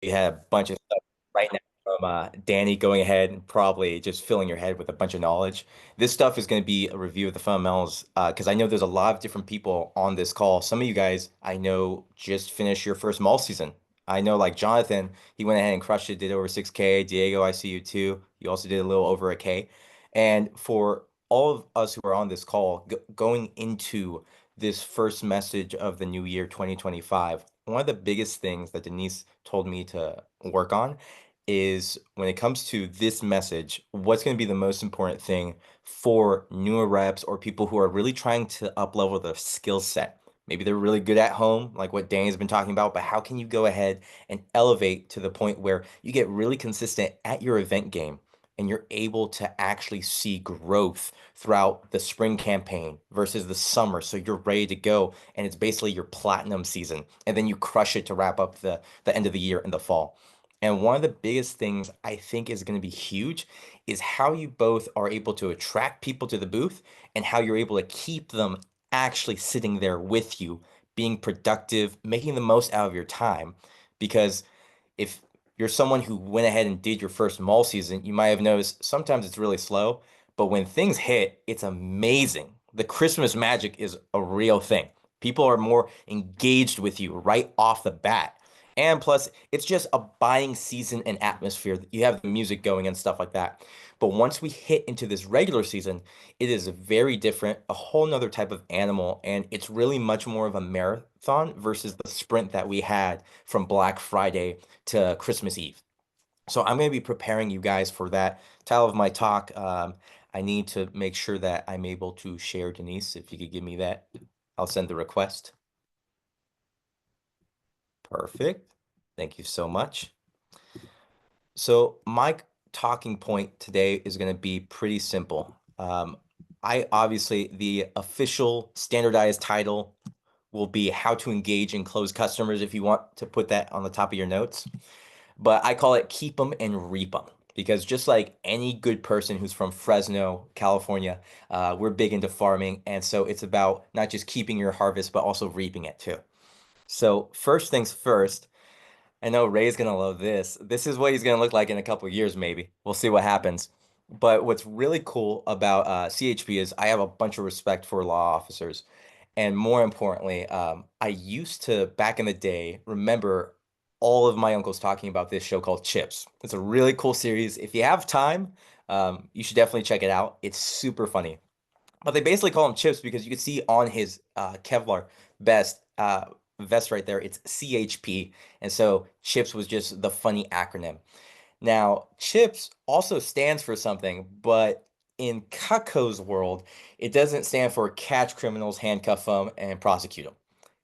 We had a bunch of stuff right now from Danny going ahead and probably just filling your head with a bunch of knowledge. This stuff is going to be a review of the fundamentals because I know there's a lot of different people on this call. Some of you guys I know just finished your first mall season. I know like Jonathan, he went ahead and crushed it, did over 6K. Diego, I see you too. You also did a little over a K. And for all of us who are on this call, going into this first message of the new year 2025, one of the biggest things that Denise told me to work on is when it comes to this message, what's going to be the most important thing for newer reps or people who are really trying to up level their skill set. Maybe they're really good at home, like what Danny's been talking about, but how can you go ahead and elevate to the point where you get really consistent at your event game and you're able to actually see growth throughout the spring campaign versus the summer. So you're ready to go, and it's basically your platinum season, and then you crush it to wrap up the end of the year in the fall. And one of the biggest things I think is going to be huge is how you both are able to attract people to the booth and how you're able to keep them actually sitting there with you, being productive, making the most out of your time. Because if you're someone who went ahead and did your first mall season, you might have noticed sometimes it's really slow, but when things hit, it's amazing. The Christmas magic is a real thing. People are more engaged with you right off the bat. And plus, it's just a buying season and atmosphere. You have the music going and stuff like that. But once we hit into this regular season, it is very different, a whole nother type of animal, and it's really much more of a marathon versus the sprint that we had from Black Friday to Christmas Eve. So I'm going to be preparing you guys for that title of my talk. I need to make sure that I'm able to share, Denise. If you could give me that, I'll send the request. Perfect. Thank you so much. So my talking point today is going to be pretty simple. I obviously, the official standardized title will be how to engage and close customers if you want to put that on the top of your notes. But I call it keep them and reap them because just like any good person who's from Fresno, California, we're big into farming. And so it's about not just keeping your harvest, but also reaping it too. So first things first, I know Ray's gonna love this. This is what he's gonna look like in a couple of years, maybe. We'll see what happens. But what's really cool about CHP is I have a bunch of respect for law officers. And more importantly, I used to, back in the day, remember all of my uncles talking about this show called Chips. It's a really cool series. If you have time, you should definitely check it out. It's super funny. But they basically call him Chips because you can see on his Kevlar vest right there, it's CHP. And so Chips was just the funny acronym. Now, CHIPS also stands for something, but in Cutco's world, it doesn't stand for catch criminals, handcuff them, and prosecute them.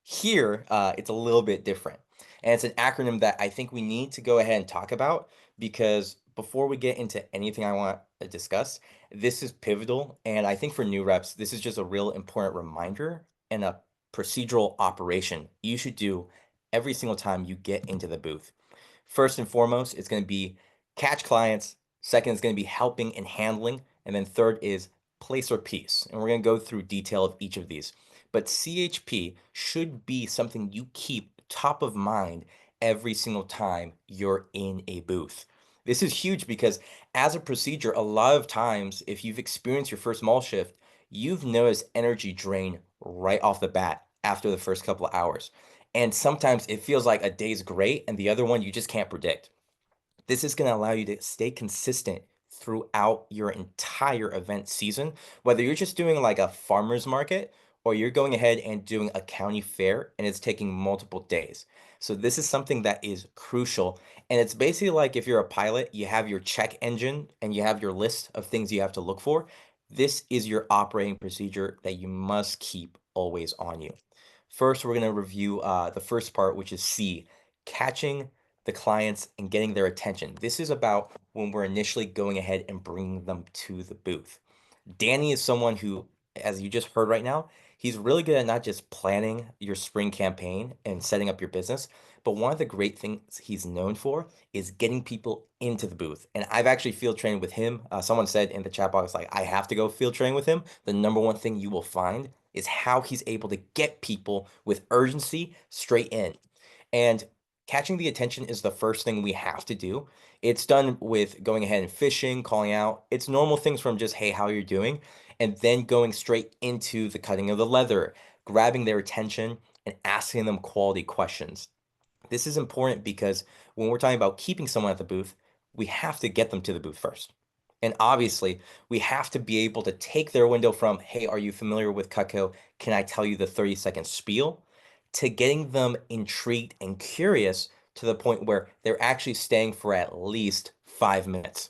Here, it's a little bit different. And it's an acronym that I think we need to go ahead and talk about because before we get into anything I want to discuss, this is pivotal. And I think for new reps, this is just a real important reminder and a procedural operation you should do every single time you get into the booth. First and foremost, it's going to be catch clients. Second is going to be helping and handling. And then third is place or piece. And we're going to go through detail of each of these. But CHP should be something you keep top of mind every single time you're in a booth. This is huge because as a procedure, a lot of times, if you've experienced your first mall shift, you've noticed energy drain right off the bat after the first couple of hours. And sometimes it feels like a day's great and the other one you just can't predict. This is going to allow you to stay consistent throughout your entire event season, whether you're just doing like a farmer's market or you're going ahead and doing a county fair and it's taking multiple days. So this is something that is crucial. And it's basically like if you're a pilot, you have your check engine and you have your list of things you have to look for. This is your operating procedure that you must keep always on you. First, we're going to review the first part, which is C, catching the clients and getting their attention. This is about when we're initially going ahead and bringing them to the booth. Danny is someone who, as you just heard right now, he's really good at not just planning your spring campaign and setting up your business, but one of the great things he's known for is getting people into the booth. And I've actually field trained with him. Someone said in the chat box, like, I have to go field train with him. The number one thing you will find is how he's able to get people with urgency straight in. And Catching the attention is the first thing we have to do. It's done with going ahead and fishing, calling out. It's normal things from just, hey, how you're doing, and then going straight into the cutting of the leather, grabbing their attention and asking them quality questions. This is important because when we're talking about keeping someone at the booth, we have to get them to the booth first. And obviously, we have to be able to take their window from, hey, are you familiar with Cutco? Can I tell you the 30-second spiel? To getting them intrigued and curious to the point where they're actually staying for at least 5 minutes.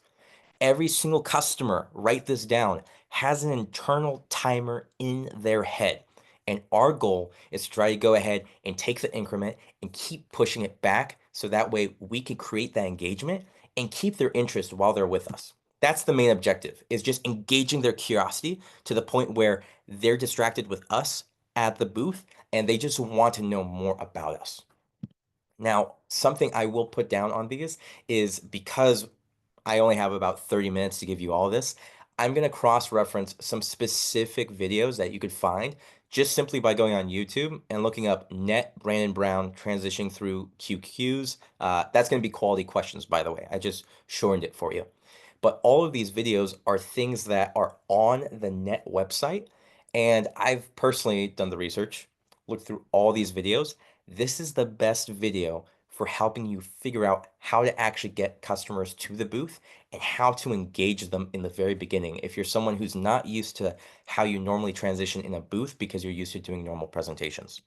Every single customer, write this down, has an internal timer in their head. And our goal is to try to go ahead and take the increment and keep pushing it back so that way we can create that engagement and keep their interest while they're with us. That's the main objective, is just engaging their curiosity to the point where they're distracted with us at the booth and they just want to know more about us. Now, something I will put down on these is because I only have about 30 minutes to give you all this. I'm going to cross-reference some specific videos that you could find just simply by going on YouTube and looking up net Brandon Brown transitioning through QQs. That's going to be quality questions, by the way. I just shortened it for you. But all of these videos are things that are on the net website. And I've personally done the research, looked through all these videos. This is the best video for helping you figure out how to actually get customers to the booth and how to engage them in the very beginning. If you're someone who's not used to how you normally transition in a booth because you're used to doing normal presentations.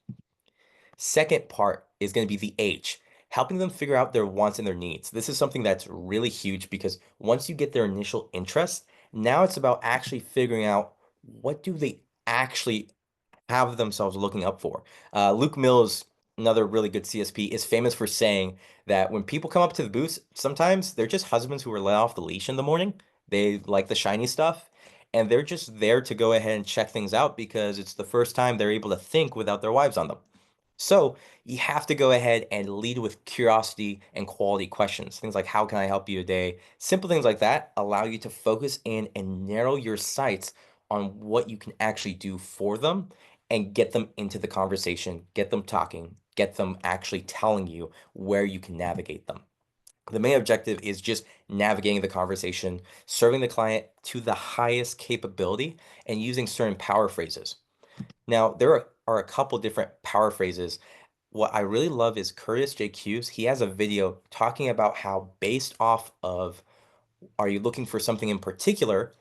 Second part is going to be the H, helping them figure out their wants and their needs. This is something that's really huge because once you get their initial interest, now it's about actually figuring out what do they actually have themselves looking up for. Luke Mills, another really good CSP, is famous for saying that when people come up to the booth, sometimes they're just husbands who were let off the leash in the morning. They like the shiny stuff, and they're just there to go ahead and check things out because it's the first time they're able to think without their wives on them. So you have to go ahead and lead with curiosity and quality questions. Things like, how can I help you today? Simple things like that allow you to focus in and narrow your sights on what you can actually do for them and get them into the conversation, get them talking, get them actually telling you where you can navigate them. The main objective is just navigating the conversation, serving the client to the highest capability, and using certain power phrases. Now, there are a couple different power phrases. What I really love is Curtis JQ's. He has a video talking about how, based off of are you looking for something in particular,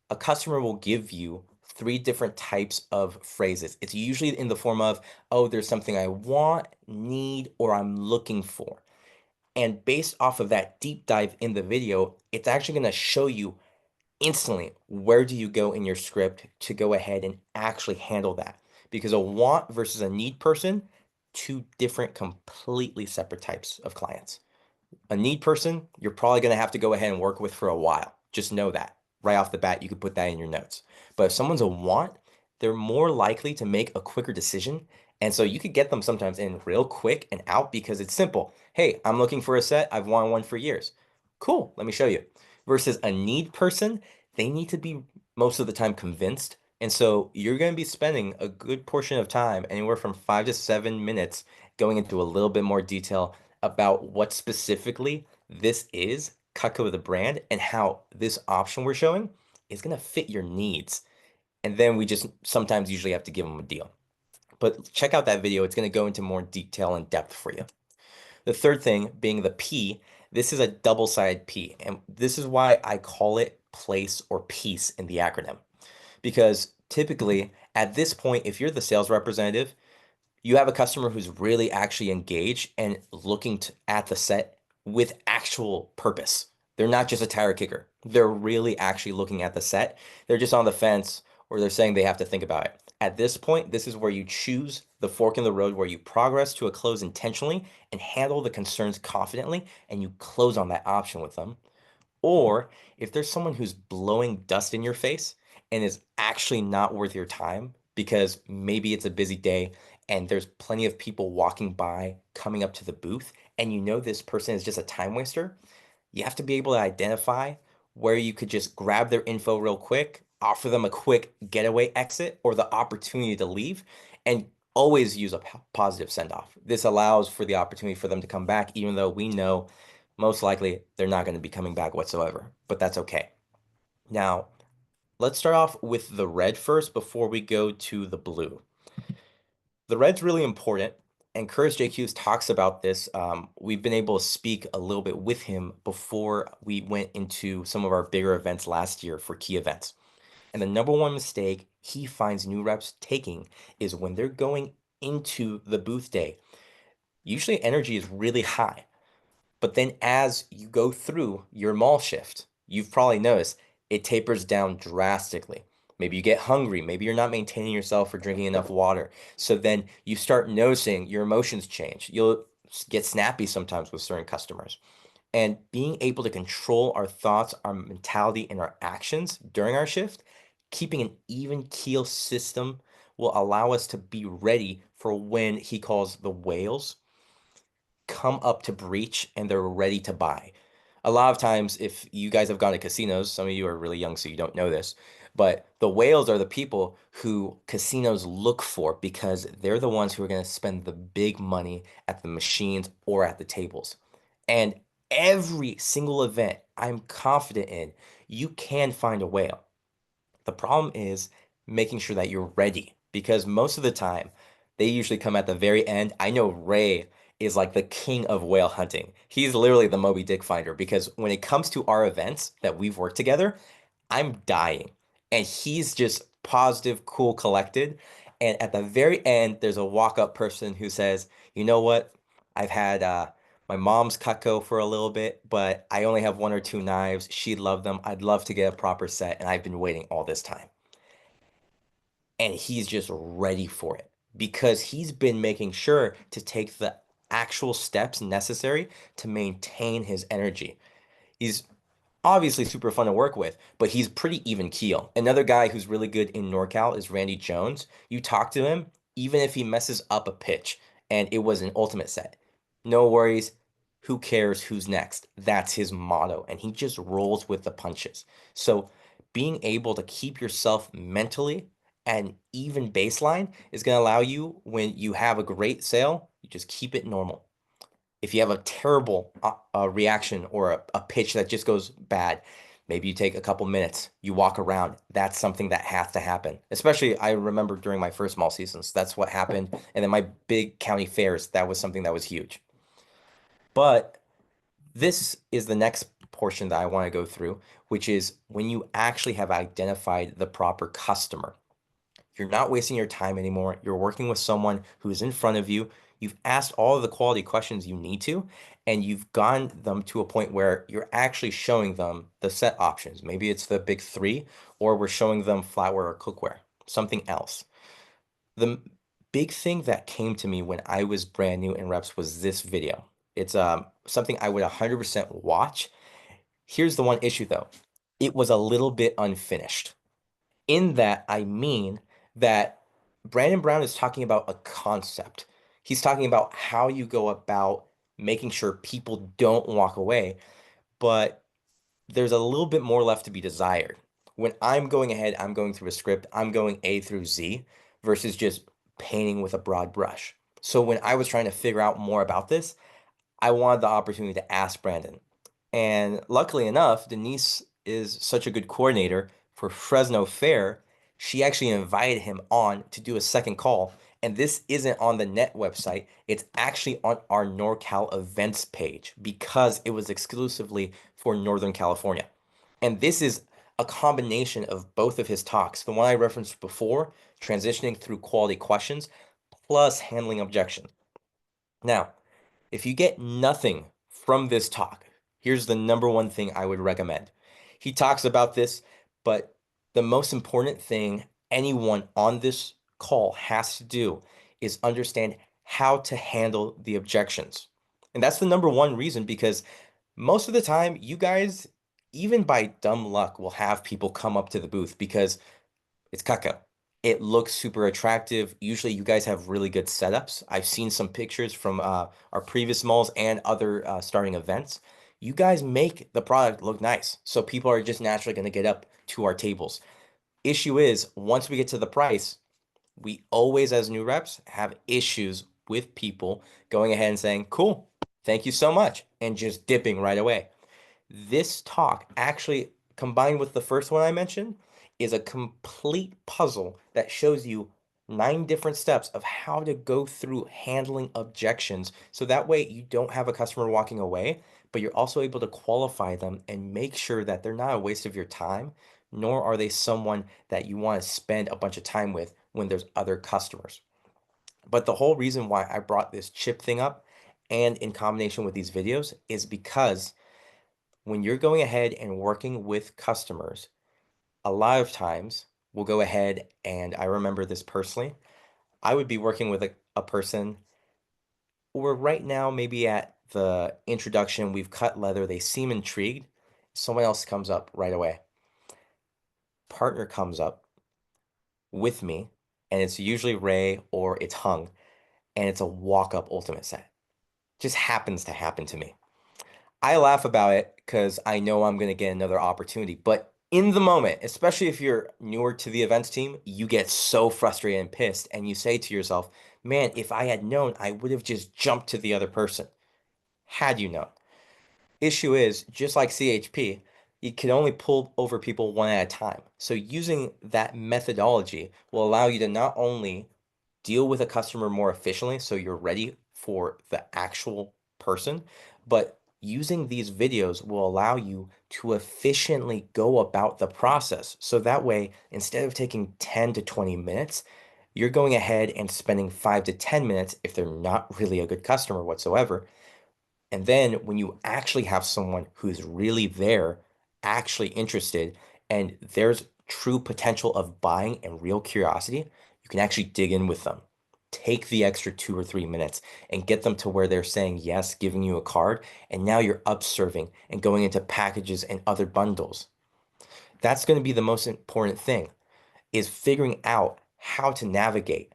a customer will give you three different types of phrases. It's usually in the form of, oh, there's something I want, need, or I'm looking for. And based off of that deep dive in the video, it's actually going to show you instantly where do you go in your script to go ahead and actually handle that. Because a want versus a need person, two different, completely separate types of clients. A need person, you're probably going to have to go ahead and work with for a while. Just know that. Right off the bat, you could put that in your notes. But if someone's a want, they're more likely to make a quicker decision. And so you could get them sometimes in real quick and out because it's simple. Hey, I'm looking for a set. I've wanted one for years. Cool, let me show you. Versus a need person, they need to be most of the time convinced. And so you're going to be spending a good portion of time, anywhere from 5 to 7 minutes, going into a little bit more detail about what specifically this is, Cutco the brand, and how this option we're showing is going to fit your needs. And then we just sometimes usually have to give them a deal. But check out that video. It's going to go into more detail and depth for you. The third thing being the P, this is a double-sided P. And this is why I call it place or piece in the acronym. Because typically at this point, if you're the sales representative, you have a customer who's really actually engaged and looking at the set with actual purpose. They're not just a tire kicker. They're really actually looking at the set. They're just on the fence or they're saying they have to think about it. At this point, this is where you choose the fork in the road where you progress to a close intentionally and handle the concerns confidently and you close on that option with them. Or if there's someone who's blowing dust in your face and is actually not worth your time because maybe it's a busy day and there's plenty of people walking by coming up to the booth and you know this person is just a time waster, you have to be able to identify where you could just grab their info real quick, offer them a quick getaway exit or the opportunity to leave, and always use a positive send off. This allows for the opportunity for them to come back, even though we know most likely they're not going to be coming back whatsoever, but that's okay. Now, let's start off with the red first before we go to the blue. The red's really important, and Curtis JQs talks about this. We've been able to speak a little bit with him before we went into some of our bigger events last year for key events. And the number one mistake he finds new reps taking is when they're going into the booth day. Usually energy is really high, but then as you go through your mall shift, you've probably noticed it tapers down drastically. Maybe you get hungry, maybe you're not maintaining yourself or drinking enough water. So then you start noticing your emotions change. You'll get snappy sometimes with certain customers. And being able to control our thoughts, our mentality, and our actions during our shift, keeping an even keel system will allow us to be ready for when he calls the whales come up to breach and they're ready to buy. A lot of times, if you guys have gone to casinos, some of you are really young, so you don't know this, but the whales are the people who casinos look for because they're the ones who are going to spend the big money at the machines or at the tables. And every single event I'm confident in, you can find a whale. The problem is making sure that you're ready because most of the time they usually come at the very end. I know Ray is like the king of whale hunting. He's literally the Moby Dick finder because when it comes to our events that we've worked together, I'm dying. And he's just positive, cool, collected. And at the very end, there's a walk-up person who says, you know what? I've had my mom's Cutco for a little bit, but I only have one or two knives. She'd love them. I'd love to get a proper set, and I've been waiting all this time. And he's just ready for it because he's been making sure to take the actual steps necessary to maintain his energy. He's obviously super fun to work with, but he's pretty even keel. Another guy who's really good in NorCal is Randy Jones. You talk to him, even if he messes up a pitch and it was an ultimate set, no worries. Who cares who's next? That's his motto, and he just rolls with the punches. So, being able to keep yourself mentally and even baseline is going to allow you when you have a great sale, you just keep it normal. If you have a terrible reaction or a pitch that just goes bad, maybe you take a couple minutes, you walk around. That's something that has to happen. Especially, I remember during my first mall seasons, that's what happened. And then my big county fairs, that was something that was huge. But this is the next portion that I want to go through, which is when you actually have identified the proper customer. You're not wasting your time anymore. You're working with someone who's in front of you. You've asked all of the quality questions you need to, and you've gotten them to a point where you're actually showing them the set options. Maybe it's the big three, or we're showing them flatware or cookware, something else. The big thing that came to me when I was brand new in reps was this video. It's something I would 100% watch. Here's the one issue though. It was a little bit unfinished. In that, I mean that Brandon Brown is talking about a concept. He's talking about how you go about making sure people don't walk away, but there's a little bit more left to be desired. When I'm going ahead, I'm going through a script, I'm going A through Z versus just painting with a broad brush. So when I was trying to figure out more about this, I wanted the opportunity to ask Brandon. And luckily enough, Denise is such a good coordinator for Fresno Fair. She actually invited him on to do a second call. And this isn't on the net website. It's actually on our NorCal events page because it was exclusively for Northern California. And this is a combination of both of his talks. The one I referenced before, transitioning through quality questions, plus handling objections. Now, if you get nothing from this talk, here's the number one thing I would recommend. He talks about this, but the most important thing anyone on this call has to do is understand how to handle the objections. And that's the number one reason because most of the time, you guys, even by dumb luck, will have people come up to the booth because it's caca. It looks super attractive. Usually, you guys have really good setups. I've seen some pictures from our previous malls and other starting events. You guys make the product look nice. So people are just naturally going to get up to our tables. Issue is, once we get to the price, We always, as new reps, have issues with people going ahead and saying, cool, thank you so much, and just dipping right away. This talk, actually combined with the first one I mentioned, is a complete puzzle that shows you 9 different steps of how to go through handling objections. So that way you don't have a customer walking away, but you're also able to qualify them and make sure that they're not a waste of your time, nor are they someone that you want to spend a bunch of time with when there's other customers. But the whole reason why I brought this chip thing up and in combination with these videos is because when you're going ahead and working with customers, a lot of times we'll go ahead and I remember this personally. I would be working with a person. We're right now maybe at the introduction, we've cut leather, they seem intrigued. Someone else comes up right away. Partner comes up with me, and it's usually Ray or it's Hung, and it's a walk-up ultimate set. Just happens to happen to me. I laugh about it because I know I'm going to get another opportunity. But in the moment, especially if you're newer to the events team, you get so frustrated and pissed. And you say to yourself, man, if I had known, I would have just jumped to the other person. Had you known. Issue is, just like CHP, you can only pull over people one at a time. So using that methodology will allow you to not only deal with a customer more efficiently so you're ready for the actual person, but using these videos will allow you to efficiently go about the process. So that way, instead of taking 10 to 20 minutes, you're going ahead and spending 5 to 10 minutes if they're not really a good customer whatsoever. And then when you actually have someone who's really there, actually interested, and there's true potential of buying and real curiosity, you can actually dig in with them. Take the extra 2 or 3 minutes and get them to where they're saying yes, giving you a card, and now you're upserving and going into packages and other bundles. That's going to be the most important thing, is figuring out how to navigate.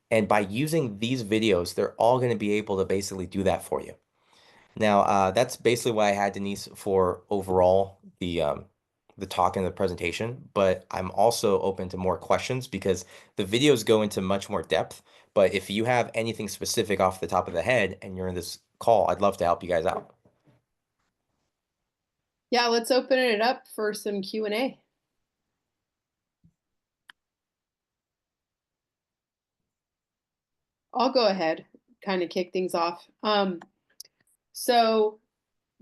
And by using these videos, they're all going to be able to basically do that for you. Now, that's basically what I had, Denise, for overall the talk and the presentation. But I'm also open to more questions because the videos go into much more depth. But if you have anything specific off the top of the head and you're in this call, I'd love to help you guys out. Yeah, let's open it up for some Q&A. I'll go ahead, kind of kick things off. So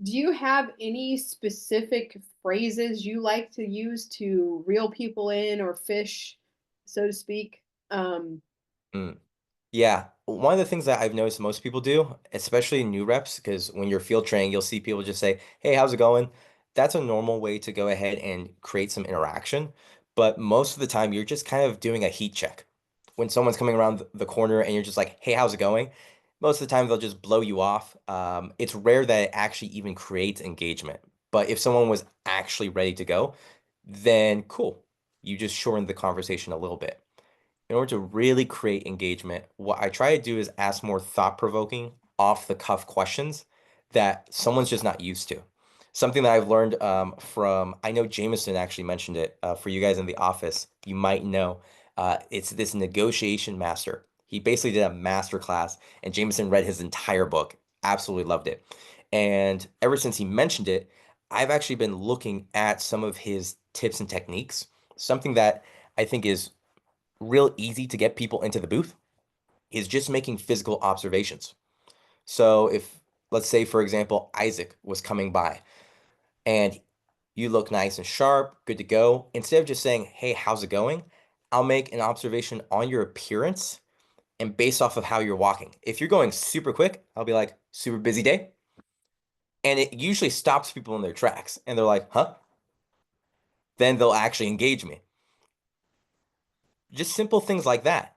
do you have any specific phrases you like to use to reel people in or fish, so to speak? Mm. Yeah, one of the things that I've noticed most people do, especially new reps, because when you're field training, you'll see people just say, "Hey, how's it going?" That's a normal way to go ahead and create some interaction. But most of the time, you're just kind of doing a heat check. When someone's coming around the corner and you're just like, "Hey, how's it going?" Most of the time, they'll just blow you off. It's rare that it actually even creates engagement. But if someone was actually ready to go, then cool. You just shorten the conversation a little bit. In order to really create engagement, what I try to do is ask more thought-provoking, off-the-cuff questions that someone's just not used to. Something that I've learned from, I know Jameson actually mentioned it for you guys in the office. You might know it's this negotiation master. He basically did a master class, and Jameson read his entire book. Absolutely loved it. And ever since he mentioned it, I've actually been looking at some of his tips and techniques. Something that I think is real easy to get people into the booth is just making physical observations. So if, let's say, for example, Isaac was coming by and you look nice and sharp, good to go, instead of just saying, "Hey, how's it going?" I'll make an observation on your appearance and based off of how you're walking. If you're going super quick, I'll be like, "Super busy day." And it usually stops people in their tracks and they're like, "Huh?" Then they'll actually engage me. Just simple things like that.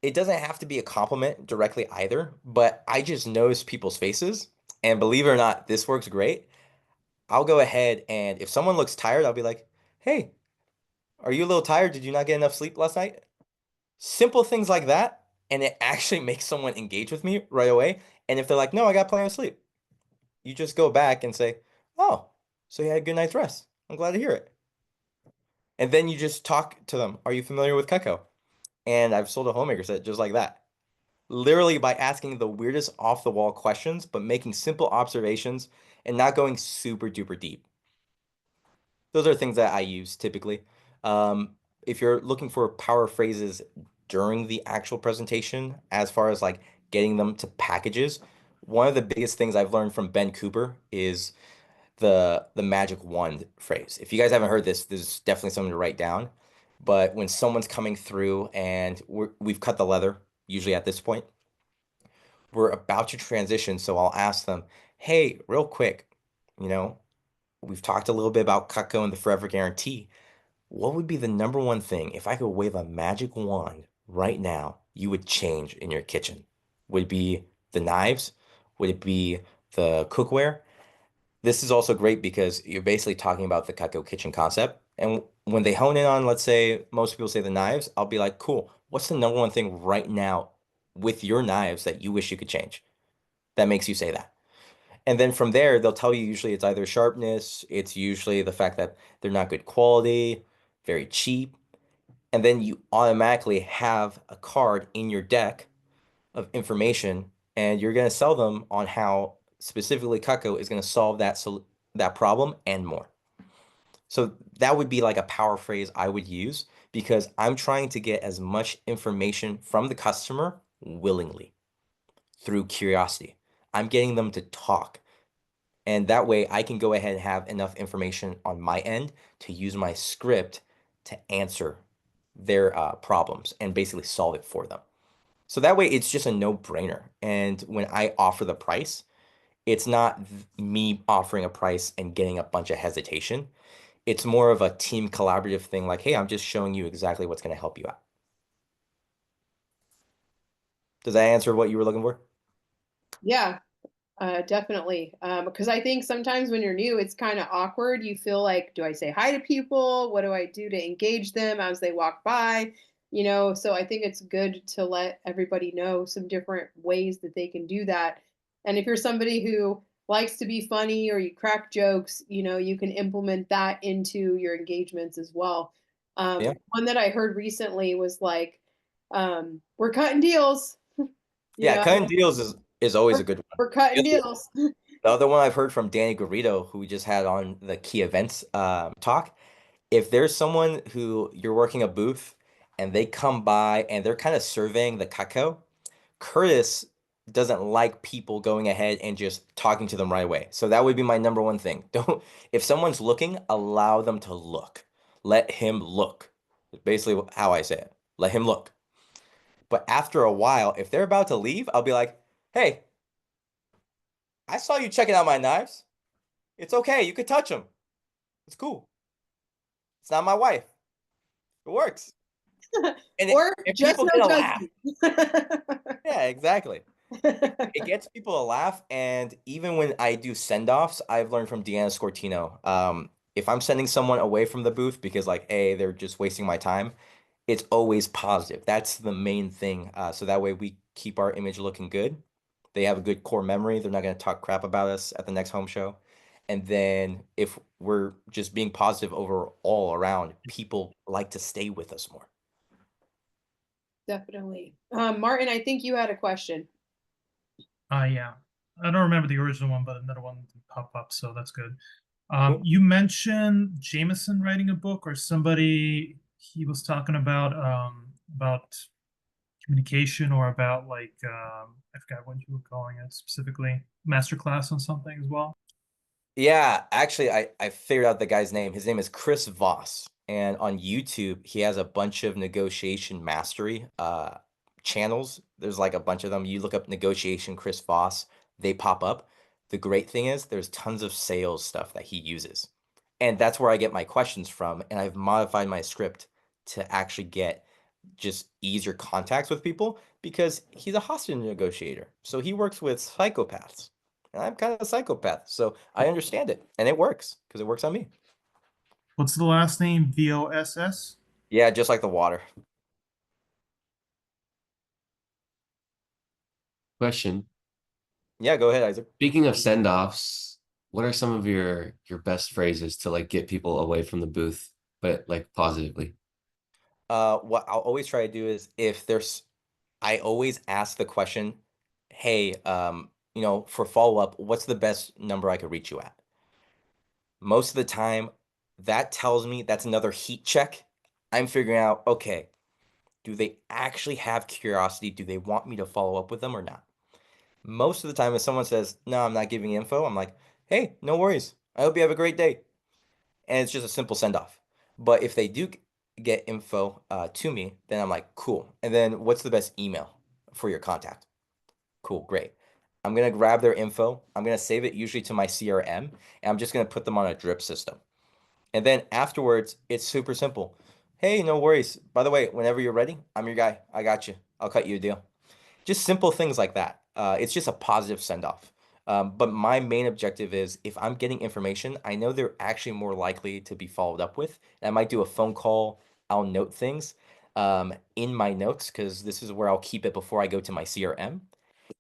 It doesn't have to be a compliment directly either, but I just notice people's faces. And believe it or not, this works great. I'll go ahead and if someone looks tired, I'll be like, "Hey, are you a little tired? Did you not get enough sleep last night?" Simple things like that. And it actually makes someone engage with me right away. And if they're like, "No, I got plenty of sleep," you just go back and say, "Oh, so you had a good night's rest. I'm glad to hear it." And then you just talk to them. Are you familiar with Cutco? And I've sold a homemaker set just like that. Literally by asking the weirdest off the wall questions, but making simple observations and not going super duper deep. Those are things that I use typically. Um, if you're looking for power phrases during the actual presentation, as far as like getting them to packages, one of the biggest things I've learned from Ben Cooper is the magic wand phrase. If you guys haven't heard this, this is definitely something to write down. But when someone's coming through and we've cut the leather, usually at this point, we're about to transition. So I'll ask them, hey, real quick, you know, we've talked a little bit about Cutco and the Forever Guarantee. What would be the number one thing if I could wave a magic wand right now, you would change in your kitchen? Would it be the knives? Would it be the cookware? This is also great because you're basically talking about the Cutco kitchen concept. And when they hone in on, let's say, most people say the knives, I'll be like, cool, what's the number one thing right now with your knives that you wish you could change? That makes you say that. And then from there, they'll tell you usually it's either sharpness, it's usually the fact that they're not good quality, very cheap. And then you automatically have a card in your deck of information, and you're going to sell them on how specifically Cutco is going to solve that problem and more. So that would be like a power phrase I would use because I'm trying to get as much information from the customer willingly through curiosity. I'm getting them to talk. And that way I can go ahead and have enough information on my end to use my script to answer their problems and basically solve it for them. So that way it's just a no-brainer. And when I offer the price, it's not me offering a price and getting a bunch of hesitation. It's more of a team collaborative thing like, hey, I'm just showing you exactly what's going to help you out. Does that answer what you were looking for? Yeah, definitely. Because I think sometimes when you're new, it's kind of awkward. You feel like, do I say hi to people? What do I do to engage them as they walk by? So I think it's good to let everybody know some different ways that they can do that. And if you're somebody who likes to be funny or you crack jokes, you can implement that into your engagements as well. Yeah. One that I heard recently was like, we're cutting deals, you Yeah, know, cutting deals is always a we're, good one. we're cutting The deals. the other one I've heard from Danny Garrido, who we just had on the key events talk. If there's someone who you're working a booth and they come by and they're kind of surveying the Cutco, Curtis doesn't like people going ahead and just talking to them right away. So that would be my number one thing. Don't, if someone's looking, allow them to look. Let him look. Basically how I say it. Let him look. But after a while, if they're about to leave, I'll be like, hey, I saw you checking out my knives. It's okay. You could touch them. It's cool. It's not my wife. It works. Or And just people no get a laugh. judgment. Yeah, exactly. It gets people to laugh, and even when I do send-offs, I've learned from Deanna Scortino. If I'm sending someone away from the booth because like, hey, they're just wasting my time, it's always positive. That's the main thing. So that way we keep our image looking good. They have a good core memory. They're not going to talk crap about us at the next home show. And then if we're just being positive over all around, people like to stay with us more. Definitely. Martin, I think you had a question. Yeah. I don't remember the original one, but another one pop up, so that's good. Cool. You mentioned Jameson writing a book, or somebody he was talking about communication, or about like I forgot what you were calling it specifically, masterclass on something as well. Yeah, actually, I figured out the guy's name. His name is Chris Voss, and on YouTube, he has a bunch of negotiation mastery channels. There's like a bunch of them. You look up negotiation Chris Voss, they pop up. The great thing is there's tons of sales stuff that he uses. And that's where I get my questions from, and I've modified my script to actually get just easier contacts with people because he's a hostage negotiator. So he works with psychopaths. And I'm kind of a psychopath, so I understand it, and it works because it works on me. What's the last name? VOSS? Yeah, just like the water. Question. Yeah, go ahead, Isaac. Speaking of send-offs, what are some of your best phrases to like get people away from the booth, but like positively? What I'll always try to do is I always ask the question, hey, for follow-up, what's the best number I could reach you at? Most of the time, that tells me that's another heat check. I'm figuring out, okay, do they actually have curiosity? Do they want me to follow up with them or not? Most of the time, if someone says, no, I'm not giving info, I'm like, hey, no worries. I hope you have a great day. And it's just a simple send off. But if they do get info to me, then I'm like, cool. And then what's the best email for your contact? Cool, great. I'm going to grab their info. I'm going to save it usually to my CRM, and I'm just going to put them on a drip system. And then afterwards, it's super simple. Hey, no worries. By the way, whenever you're ready, I'm your guy. I got you. I'll cut you a deal. Just simple things like that. It's just a positive send off. But my main objective is if I'm getting information, I know they're actually more likely to be followed up with. I might do a phone call. I'll note things in my notes because this is where I'll keep it before I go to my CRM.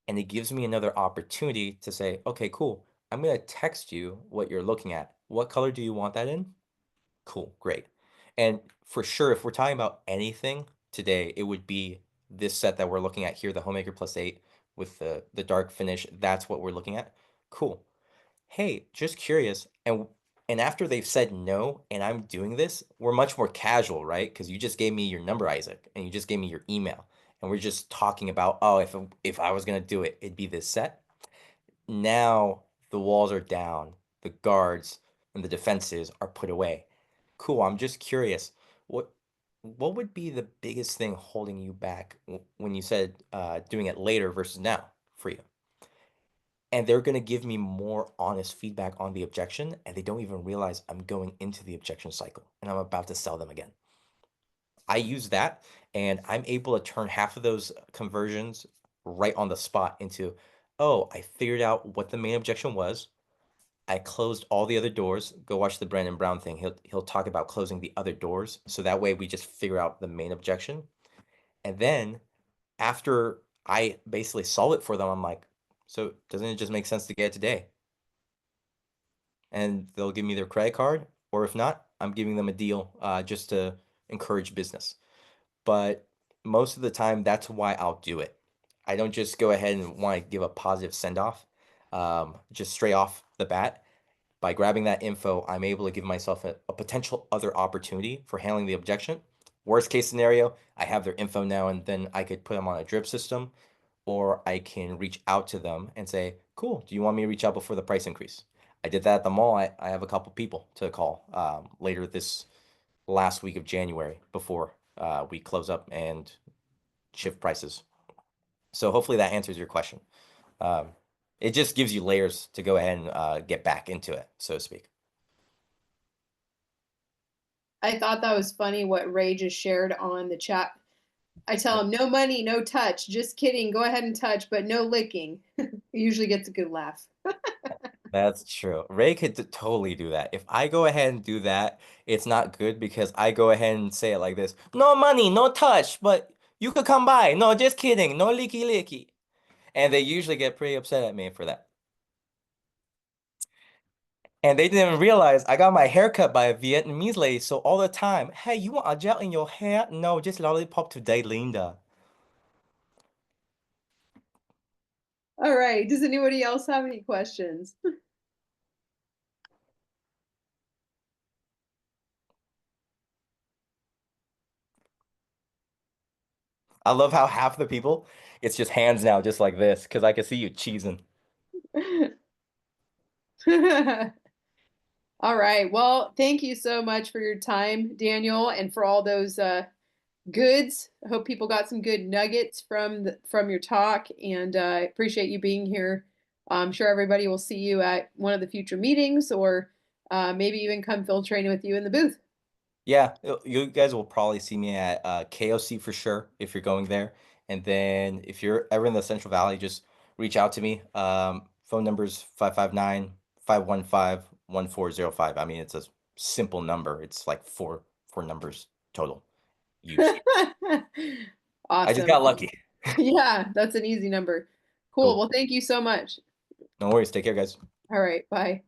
And it gives me another opportunity to say, okay, cool. I'm going to text you what you're looking at. What color do you want that in? Cool, great. And for sure, if we're talking about anything today, it would be this set that we're looking at here, the Homemaker +8 with the dark finish. That's what we're looking at. Cool. Hey, just curious. And after they've said no, and I'm doing this, we're much more casual, right? Because you just gave me your number, Isaac, and you just gave me your email, and we're just talking about, oh, if I was gonna do it, it'd be this set. Now the walls are down, the guards and the defenses are put away. Cool. I'm just curious, what what would be the biggest thing holding you back when you said doing it later versus now for you? And they're going to give me more honest feedback on the objection, and they don't even realize I'm going into the objection cycle and I'm about to sell them again. I use that, and I'm able to turn half of those conversions right on the spot into, oh, I figured out what the main objection was. I closed all the other doors. Go watch the Brandon Brown thing. He'll talk about closing the other doors. So that way we just figure out the main objection. And then after I basically solve it for them, I'm like, so doesn't it just make sense to get it today? And they'll give me their credit card, or if not, I'm giving them a deal just to encourage business. But most of the time, that's why I'll do it. I don't just go ahead and want to give a positive send off just straight off the bat. By grabbing that info, I'm able to give myself a potential other opportunity for handling the objection. Worst case scenario, I have their info now, and then I could put them on a drip system, or I can reach out to them and say, cool, do you want me to reach out before the price increase? I did that at the mall. I have a couple people to call later this last week of January before we close up and shift prices. So hopefully that answers your question. It just gives you layers to go ahead and get back into it, so to speak. I thought that was funny what Ray just shared on the chat. I tell him, no money, no touch. Just kidding. Go ahead and touch, but no licking. He usually gets a good laugh. That's true. Ray could totally do that. If I go ahead and do that, it's not good because I go ahead and say it like this. No money, no touch, but you could come by. No, just kidding. No licky licky. And they usually get pretty upset at me for that. And they didn't realize I got my hair cut by a Vietnamese lady. So all the time, hey, you want a gel in your hair? No, just lollipop today, Linda. All right. Does anybody else have any questions? I love how half the people, it's just hands now, just like this, because I can see you cheesing. All right. Well, thank you so much for your time, Daniel, and for all those goods. I hope people got some good nuggets from your talk, and appreciate you being here. I'm sure everybody will see you at one of the future meetings, or maybe even come field training with you in the booth. Yeah, you guys will probably see me at KOC for sure if you're going there. And then if you're ever in the Central Valley, just reach out to me. Phone number's 559-515-1405. I mean, it's a simple number. It's like four numbers total. Usually. I just Awesome. got lucky. Yeah, that's an easy number. Cool. Cool. Well, thank you so much. No worries. Take care, guys. All right. Bye.